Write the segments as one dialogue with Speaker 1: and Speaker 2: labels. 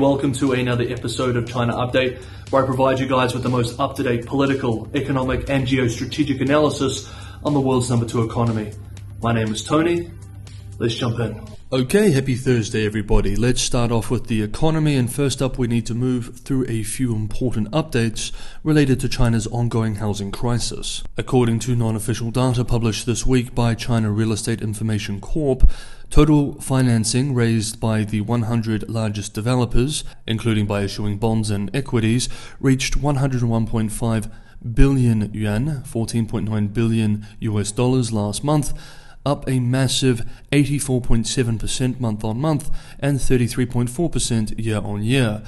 Speaker 1: Welcome to another episode of China Update, where I provide you guys with the most up-to-date political, economic and geostrategic analysis on the world's number 2 economy. My name is Tony. Let's jump in. Okay, happy Thursday everybody. Let's start off with the economy, and first up we need to move through a few important updates related to China's ongoing housing crisis. According to non-official data published this week by China Real Estate Information Corp, total financing raised by the 100 largest developers, including by issuing bonds and equities, reached 101.5 billion yuan, $14.9 billion last month, up a massive 84.7% month-on-month and 33.4% year-on-year.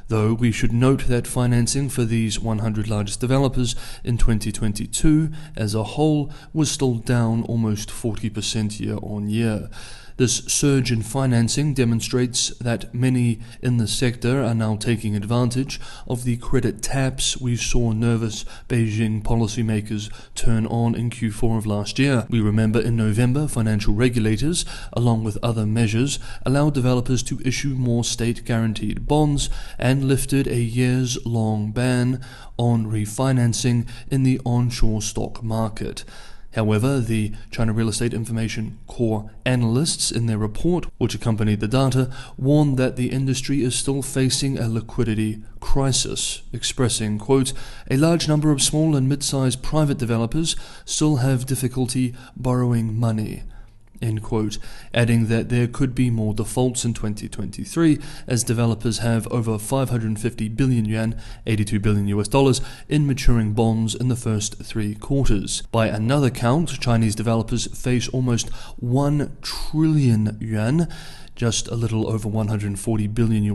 Speaker 1: Though we should note that financing for these 100 largest developers in 2022 as a whole was still down almost 40% year-on-year. This surge in financing demonstrates that many in the sector are now taking advantage of the credit taps we saw nervous Beijing policymakers turn on in Q4 of last year. We remember in November, financial regulators, along with other measures, allowed developers to issue more state-guaranteed bonds and lifted a years-long ban on refinancing in the onshore stock market. However, the China Real Estate Information Corp analysts in their report, which accompanied the data, warned that the industry is still facing a liquidity crisis, expressing, quote, "A large number of small and mid-sized private developers still have difficulty borrowing money," end quote, adding that there could be more defaults in 2023 as developers have over 550 billion yuan, $82 billion in maturing bonds in the first 3 quarters. By another count, Chinese developers face almost 1 trillion yuan, just a little over $140 billion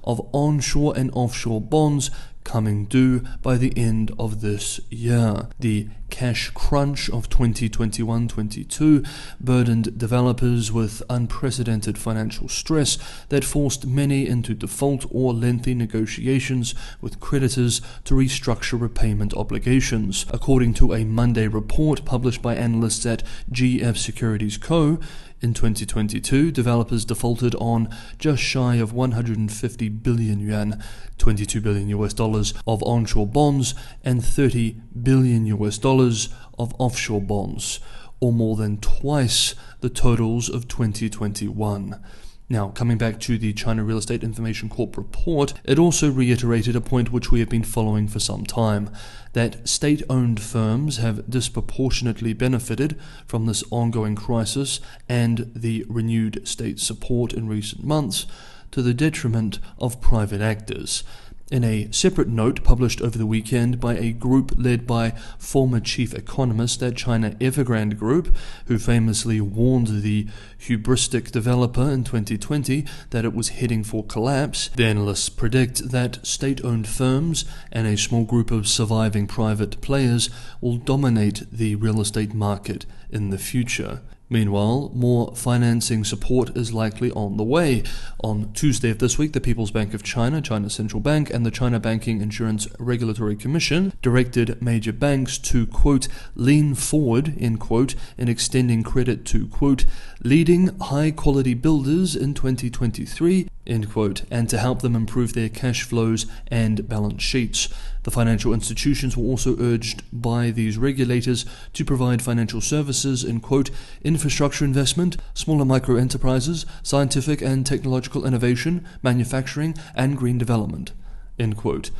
Speaker 1: of onshore and offshore bonds coming due by the end of this year. The cash crunch of 2021-22 burdened developers with unprecedented financial stress that forced many into default or lengthy negotiations with creditors to restructure repayment obligations. According to a Monday report published by analysts at GF Securities Co., in 2022, developers defaulted on just shy of 150 billion yuan, $22 billion of onshore bonds and $30 billion of offshore bonds, or more than twice the totals of 2021. Now, coming back to the China Real Estate Information Corp report, it also reiterated a point which we have been following for some time, that state-owned firms have disproportionately benefited from this ongoing crisis and the renewed state support in recent months, to the detriment of private actors. In a separate note published over the weekend by a group led by former chief economist at China Evergrande Group, who famously warned the hubristic developer in 2020 that it was heading for collapse, the analysts predict that state-owned firms and a small group of surviving private players will dominate the real estate market in the future. Meanwhile, more financing support is likely on the way. On Tuesday of this week, the People's Bank of China, China's central bank, and the China Banking Insurance Regulatory Commission directed major banks to, quote, lean forward, end quote, in extending credit to, quote, leading high-quality builders in 2023, end quote, and to help them improve their cash flows and balance sheets. The financial institutions were also urged by these regulators to provide financial services in, quote, infrastructure investment, smaller micro enterprises, scientific and technological innovation, manufacturing, and green development, end quote.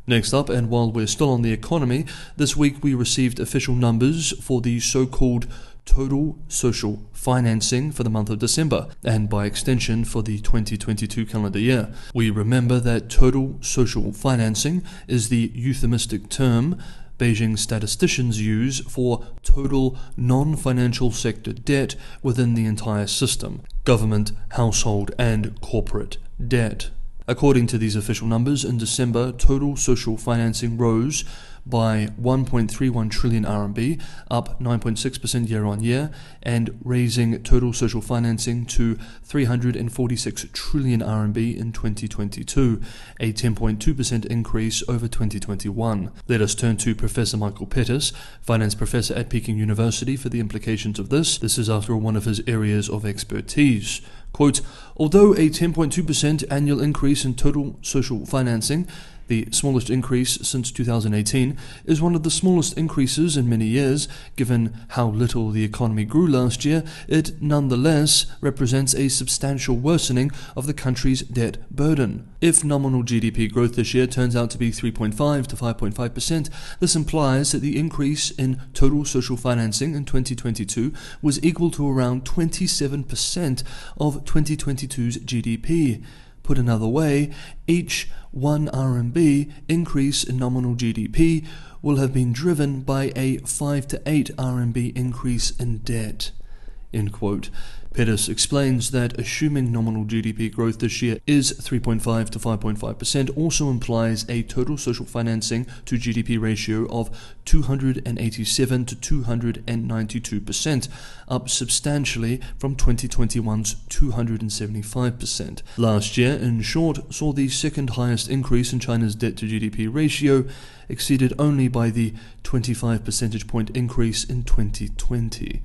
Speaker 1: Next up, and while we're still on the economy, this week we received official numbers for the so-called total social financing for the month of December, and by extension for the 2022 calendar year. We remember that total social financing is the euphemistic term Beijing statisticians use for total non-financial sector debt within the entire system: government, household, and corporate debt. According to these official numbers, in December, total social financing rose by 1.31 trillion RMB, up 9.6% year-on-year, and raising total social financing to 346 trillion RMB in 2022, a 10.2% increase over 2021. Let us turn to Professor Michael Pettis, finance professor at Peking University, for the implications of this. This is, after all, one of his areas of expertise. Quote, although a 10.2% annual increase in total social financing, the smallest increase since 2018, is one of the smallest increases in many years, given how little the economy grew last year, it nonetheless represents a substantial worsening of the country's debt burden. If nominal GDP growth this year turns out to be 3.5 to 5.5%, this implies that the increase in total social financing in 2022 was equal to around 27% of 2022's GDP. Put another way, each 1 RMB increase in nominal GDP will have been driven by a 5 to 8 RMB increase in debt. End quote. Pettis explains that assuming nominal GDP growth this year is 3.5 to 5.5% also implies a total social financing to GDP ratio of 287 to 292%, up substantially from 2021's 275%. Last year, in short, saw the second highest increase in China's debt to GDP ratio, exceeded only by the 25 percentage point increase in 2020.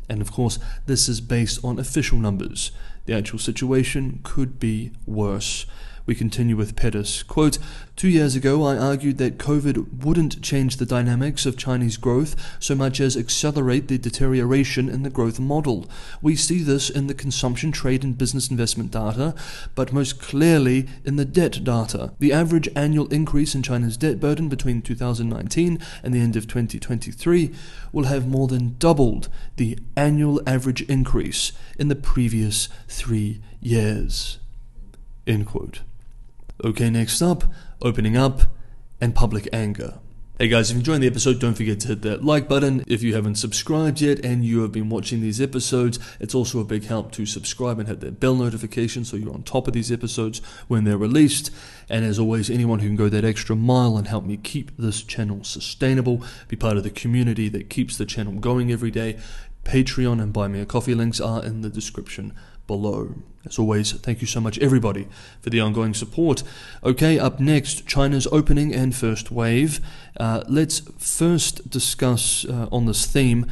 Speaker 1: And of course, this is based on official numbers. The actual situation could be worse. We continue with Pettis. Quote, 2 years ago, I argued that COVID wouldn't change the dynamics of Chinese growth so much as accelerate the deterioration in the growth model. We see this in the consumption, trade, and business investment data, but most clearly in the debt data. The average annual increase in China's debt burden between 2019 and the end of 2023 will have more than doubled the annual average increase in the previous 3 years. End quote. Okay, next up, opening up and public anger. Hey guys, if you're enjoying the episode, don't forget to hit that like button. If you haven't subscribed yet and you have been watching these episodes, it's also a big help to subscribe and hit that bell notification so you're on top of these episodes when they're released. And as always, anyone who can go that extra mile and help me keep this channel sustainable, be part of the community that keeps the channel going every day, Patreon and Buy Me a Coffee links are in the description below. As always, thank you so much everybody for the ongoing support. Okay, up next, China's opening and first wave. Let's first discuss on this theme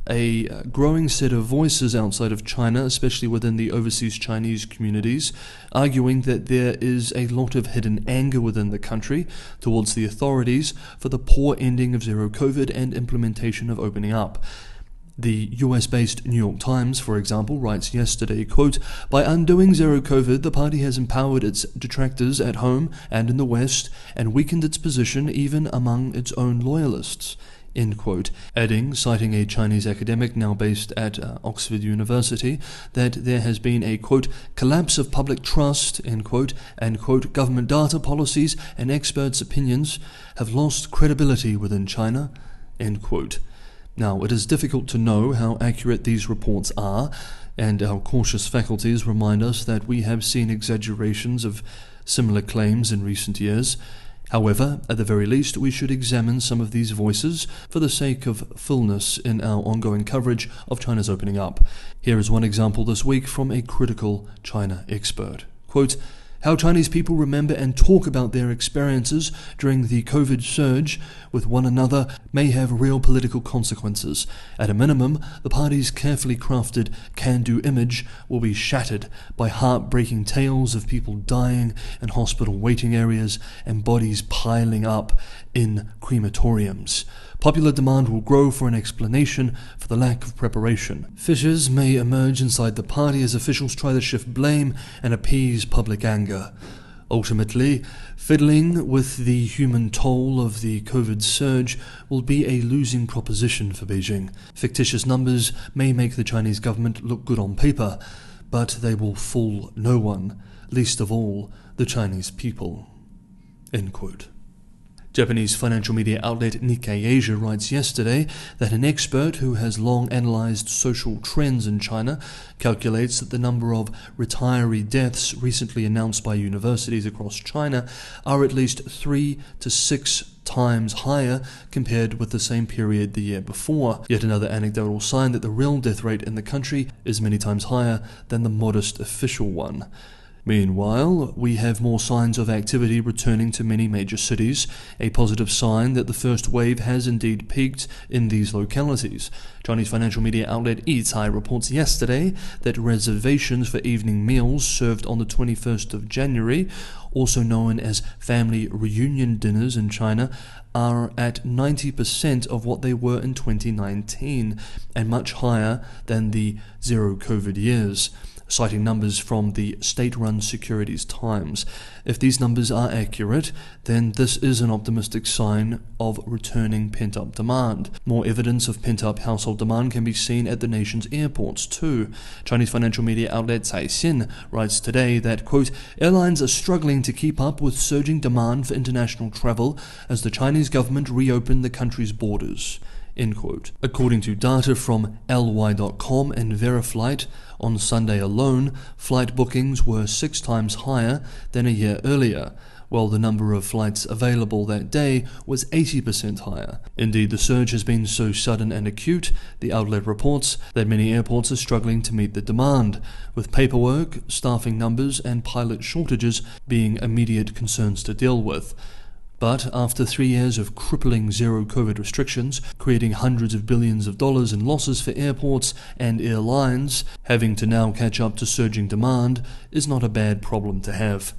Speaker 1: a growing set of voices outside of China, especially within the overseas Chinese communities, arguing that there is a lot of hidden anger within the country towards the authorities for the poor ending of zero COVID and implementation of opening up. The US-based New York Times, for example, writes yesterday, quote, by undoing zero COVID, the party has empowered its detractors at home and in the West and weakened its position even among its own loyalists, end quote, adding, citing a Chinese academic now based at Oxford University, that there has been a, quote, collapse of public trust, end quote, and, quote, government data policies and experts' opinions have lost credibility within China, end quote. Now, it is difficult to know how accurate these reports are, and our cautious faculties remind us that we have seen exaggerations of similar claims in recent years. However, at the very least, we should examine some of these voices for the sake of fullness in our ongoing coverage of China's opening up. Here is one example this week from a critical China expert. Quote, how Chinese people remember and talk about their experiences during the COVID surge with one another may have real political consequences. At a minimum, the party's carefully crafted can-do image will be shattered by heartbreaking tales of people dying in hospital waiting areas and bodies piling up in crematoriums. Popular demand will grow for an explanation for the lack of preparation. Fissures may emerge inside the party as officials try to shift blame and appease public anger. Ultimately, fiddling with the human toll of the COVID surge will be a losing proposition for Beijing. Fictitious numbers may make the Chinese government look good on paper, but they will fool no one, least of all the Chinese people. End quote. Japanese financial media outlet Nikkei Asia writes yesterday that an expert who has long analyzed social trends in China calculates that the number of retiree deaths recently announced by universities across China are at least 3 to 6 times higher compared with the same period the year before. Yet another anecdotal sign that the real death rate in the country is many times higher than the modest official one. Meanwhile, we have more signs of activity returning to many major cities, a positive sign that the first wave has indeed peaked in these localities. Chinese financial media outlet Yicai reports yesterday that reservations for evening meals served on the 21st of January, also known as family reunion dinners in China, are at 90% of what they were in 2019, and much higher than the zero-COVID years, citing numbers from the state-run Securities Times. If these numbers are accurate, then this is an optimistic sign of returning pent-up demand. More evidence of pent-up household demand can be seen at the nation's airports too. Chinese financial media outlet Caixin writes today that, quote, airlines are struggling to keep up with surging demand for international travel as the Chinese government reopened the country's borders. End quote. According to data from ly.com and Veriflight, on Sunday alone, flight bookings were 6 times higher than a year earlier, while the number of flights available that day was 80% higher. Indeed, the surge has been so sudden and acute, the outlet reports, that many airports are struggling to meet the demand, with paperwork, staffing numbers, and pilot shortages being immediate concerns to deal with. But after 3 years of crippling zero-COVID restrictions, creating hundreds of billions of dollars in losses for airports and airlines, having to now catch up to surging demand is not a bad problem to have.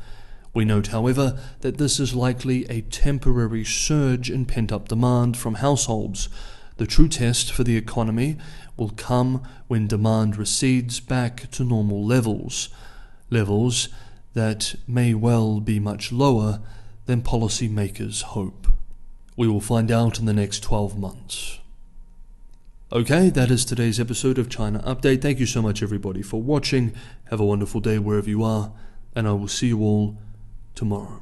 Speaker 1: We note, however, that this is likely a temporary surge in pent-up demand from households. The true test for the economy will come when demand recedes back to normal levels that may well be much lower than policymakers hope. We will find out in the next 12 months. Okay, that is today's episode of China Update. Thank you so much, everybody, for watching. Have a wonderful day wherever you are, and I will see you all tomorrow.